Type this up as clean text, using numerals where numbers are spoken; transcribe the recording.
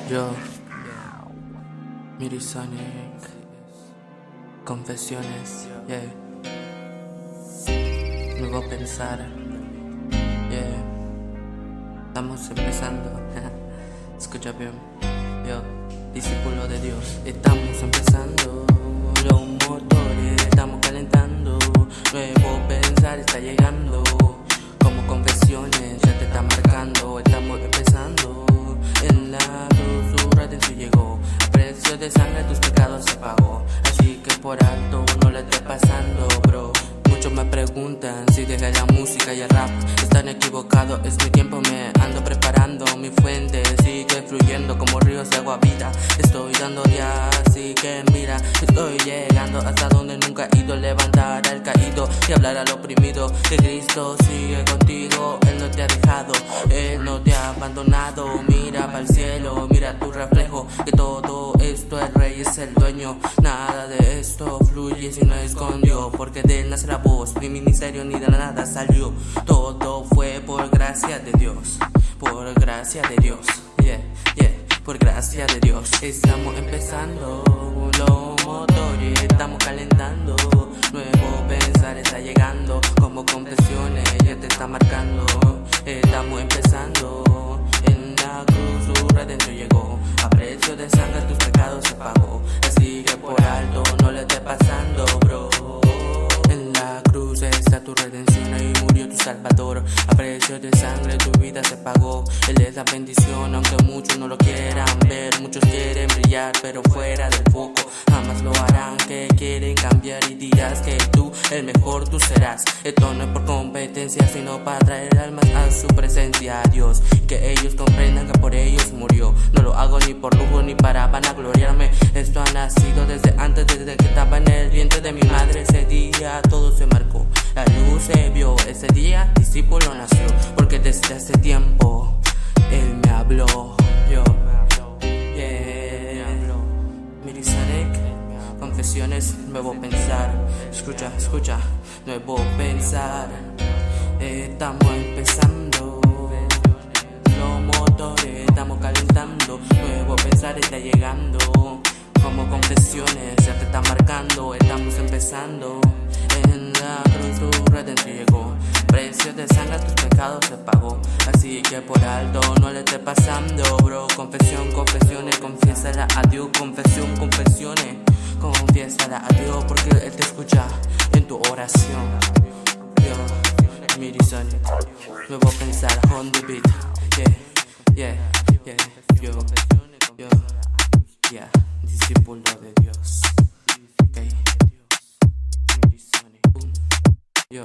Yo, Mirisonic, confesiones, yeah. Me voy a pensar, yeah. Estamos empezando, escucha bien, yo, discípulo de Dios. Estamos empezando, los motores estamos calentando. Nuevo pensar está llegando, como confesiones ya te está marcando. Estamos empezando, en la cruz su redención llegó. A precio de sangre tus pecados se pagó, así que por alto no le estés pasando, bro. Muchos me preguntan si dejé la música y el rap. Están equivocados, es mi tiempo, me ando preparando. Mi fuente sigue fluyendo como ríos de agua vida. Estoy dando ya, así que mira, estoy llegando hasta donde nunca he ido. Levantar al caído y hablar al oprimido. Que Cristo sigue contigo, Él no te ha dejado, Él no te ha abandonado. Mira para el cielo, mira tu reflejo, que todo esto el Rey es el dueño. Nada de esto fluye si no es con Dios, porque de Él nace la voz, mi ministerio ni de la nada salió. Todo fue por gracia de Dios, por gracia de Dios, yeah, yeah, por gracia de Dios. Estamos empezando, los motores estamos calentando. Nuevo pensar está llegando, como confesiones ya te está marcando. Estamos empezando, en la cruz su redención llegó. A precio de sangre tus pecados se pagó, así que por alto no le estés pasando, bro. En la cruz está tu redención, ahí murió tu salvador. A precio de sangre tu vida se pagó. Él es la bendición, aunque muchos no lo quieran ver. Muchos quieren brillar, pero fuera del foco jamás lo harán. Que quieren cambiar y dirás que tú el mejor tú serás. Esto no es por competencia, sino para traer almas a su presencia. Dios, que ellos comprendan que por ellos murió. No lo hago ni por lujo ni para vanagloriarme. Esto ha nacido desde antes, desde que estaba en el vientre de mi madre. Ese día todo se marcó, la luz se vio. Ese día discípulo nació, porque desde hace tiempo Él me habló. Yo, yeah, Mirisonic, confesiones, nuevo pensar. Escucha, escucha, nuevo pensar. Estamos empezando, los motores estamos calentando. Nuevo pensar está llegando, como confesiones ya te está marcando. Estamos empezando, en la cruz tu redención llegó. Precio de sangre tus pecados se pagó, así que por alto no le estés pasando, bro. Confesión, confesiones, confiésala a Dios. Confesión, confesiones, confiésala a Dios, porque Él te escucha en tu oración. Yo, Mirisonic, nuevo pensar on the beat, yeah, yeah, yeah, yo, yeah, discípulo de Dios, okay. Mirisonic, yo.